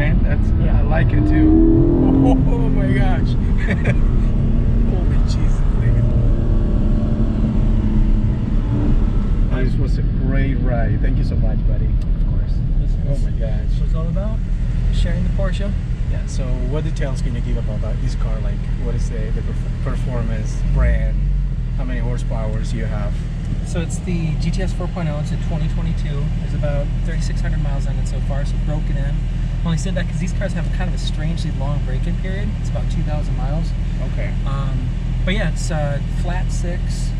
man. That's I like it too. Oh my gosh. Holy Jesus, this was a great ride. Thank you so much, buddy. Of course. Oh my gosh. That's what it's all about. Sharing the Porsche. Yeah, so what details can you give about this car? Like, what is the performance, brand, how many horsepowers you have? So it's the GTS 4.0. It's a 2022. There's about 3,600 miles on it so far, so broken in. I only said that because these cars have kind of a strangely long break-in period. It's about 2,000 miles. Okay. But yeah, it's flat six,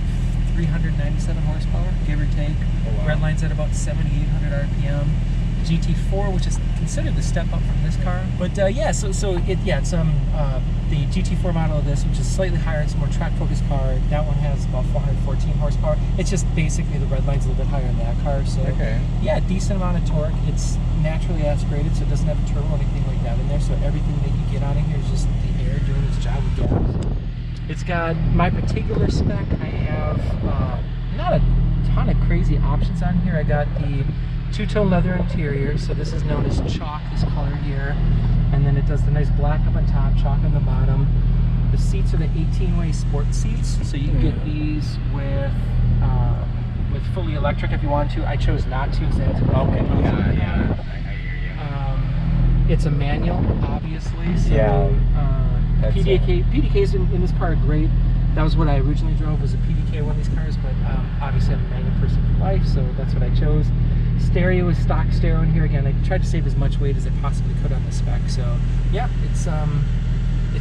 397 horsepower, give or take. Oh, wow. Red line's at about 7,800 RPM. GT4, which is considered the step up from this car. But yeah, it's the GT4 model of this, which is slightly higher. It's a more track-focused car. That one has about 414 horsepower. It's just basically the red line's a little bit higher in that car. So okay. Yeah, decent amount of torque. It's naturally aspirated, so it doesn't have a turbo or anything like that in there. So everything that you get on in here is just the air doing its job with gas. It's got my particular spec. I have not a ton of crazy options on here. I got the two-tone leather interior, so this is known as chalk, this color here, and then it does the nice black up on top, chalk on the bottom. The seats are the 18-way sport seats, so you can get these with fully electric if you want to. I chose not to, so that's okay. Yeah, I hear you. It's a manual, obviously, so PDKs in this car are great. That was what I originally drove, was a PDK one of these cars, but obviously I'm a manual person for life, so that's what I chose. Stereo is stock stereo in here. Again, I tried to save as much weight as I possibly could on the spec. So yeah, it's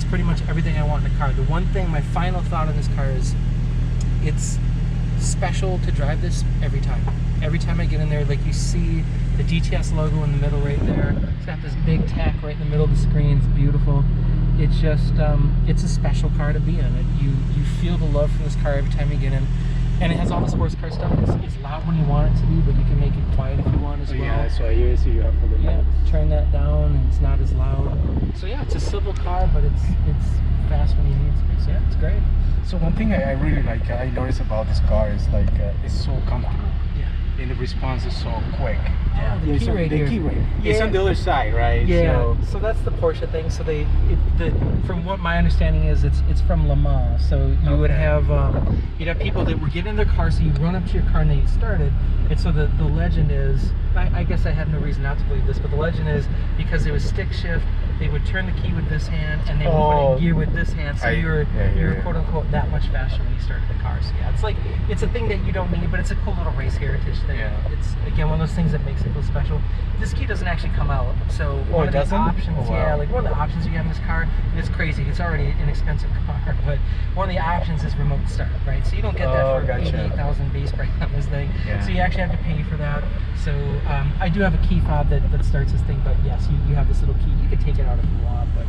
pretty much everything I want in a car. The one thing, my final thought on this car is, it's special to drive this every time. Every time I get in there, like you see the GTS logo in the middle right there. It's got this big tack right in the middle of the screen. It's beautiful. It's just, it's a special car to be in. You feel the love from this car every time you get in. And it has all the sports car stuff. It's loud when you want it to be, but you can make it quiet if you want as well. Yeah, so I hear you have for the turn that down and it's not as loud. So yeah, it's a civil car, but it's fast when you need to be. So yeah, it's great. So one thing I really like, I notice about this car is like it's so comfortable. Yeah. And the response is so quick. Yeah, the key rate here. Yeah. It's on the other side, right? Yeah. So that's the Porsche thing. So from what my understanding is, it's from Le Mans. So you would have you'd have people that were getting in their car. So you run up to your car and then you started. And so the legend is, I guess I have no reason not to believe this, but the legend is because it was stick shift, they would turn the key with this hand and they would put it in gear with this hand. So you're quote unquote that much faster when you started the car. So yeah, it's a thing that you don't need, but it's a cool little race heritage thing. Yeah. It's again one of those things that makes it feel special. This key doesn't actually come out. So one of the options, like one of the options you have in this car, and it's crazy. It's already an expensive car, but one of the options is remote start, right? So you don't get that for 88,000 base price on this thing. Yeah. So you actually have to pay for that. So I do have a key fob that starts this thing, but yes, you have this little key. You can take it out if you want, but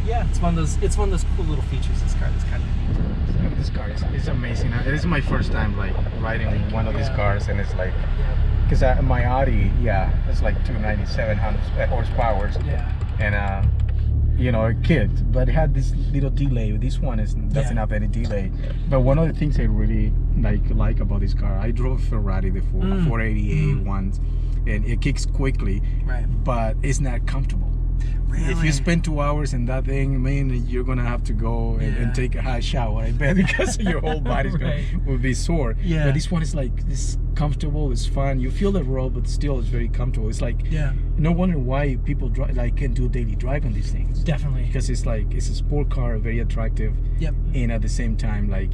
yeah, it's one of those cool little features. This car that's kind of neat. So this car is amazing. It is my first time like riding one of these cars, and it's like. Because my Audi, it's like 297 horsepower. Yeah. And you know, a kid, but it had this little delay. This one doesn't have any delay. But one of the things I really like about this car, I drove a Ferrari, the 488 once, and it kicks quickly, right? But it's not comfortable. Really? If you spend 2 hours in that thing, man, you're gonna have to go and take a hot shower, I bet, because your whole body's will be sore. Yeah. But this one is like, it's comfortable, it's fun. You feel the road, but still it's very comfortable. It's like, no wonder why people can do daily drive on these things. Definitely. Because it's like, it's a sport car, very attractive. Yep. And at the same time, like,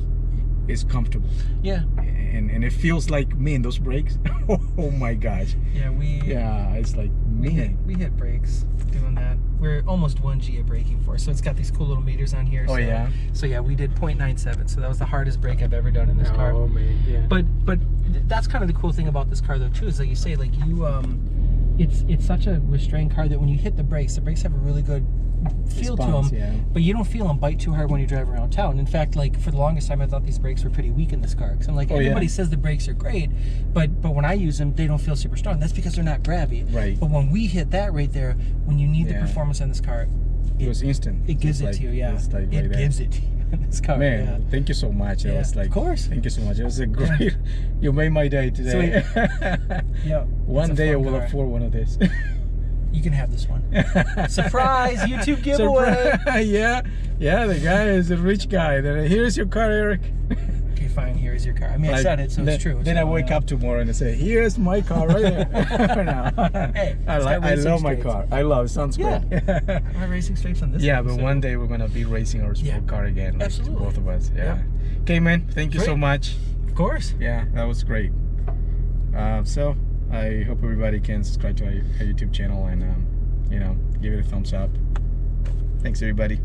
it's comfortable. Yeah. And it feels like, man, those brakes, oh my gosh. Yeah, it's like, man. We hit brakes doing that. We're almost 1G of braking force, so it's got these cool little meters on here. So yeah, we did 0.97, so that was the hardest brake I've ever done in this car. Oh man, yeah. But that's kind of the cool thing about this car though too, is like you say, like you it's such a restrained car that when you hit the brakes have a really good feel to them, but you don't feel them bite too hard when you drive around town. In fact, like for the longest time I thought these brakes were pretty weak in this car, because I'm like, everybody says the brakes are great, but when I use them they don't feel super strong. That's because they're not grabby. Right. But when we hit that right there, when you need the performance on this car, it was instant. It gives it to you. It gives it to you in this car. Man, thank you so much. It was like, of course, thank you so much. It was a great you made my day today. One day I will afford one of these. You can have this one. Surprise! YouTube giveaway. Yeah, the guy is a rich guy. Then here's your car, Eric. Okay, fine. Here's your car. I mean, I said it, so it's true. Then I wake up tomorrow and I say, "Here's my car right there." No. Hey, I love my car. I love it. Sounds great. Am I racing stripes on this? Yeah, thing, but so. one day we're gonna be racing our sport car again. Like, Absolutely. both of us. Yeah. Yep. Okay, man. Thank you so much. Of course. Yeah, that was great. So I hope everybody can subscribe to our YouTube channel and you know, give it a thumbs up. Thanks, everybody.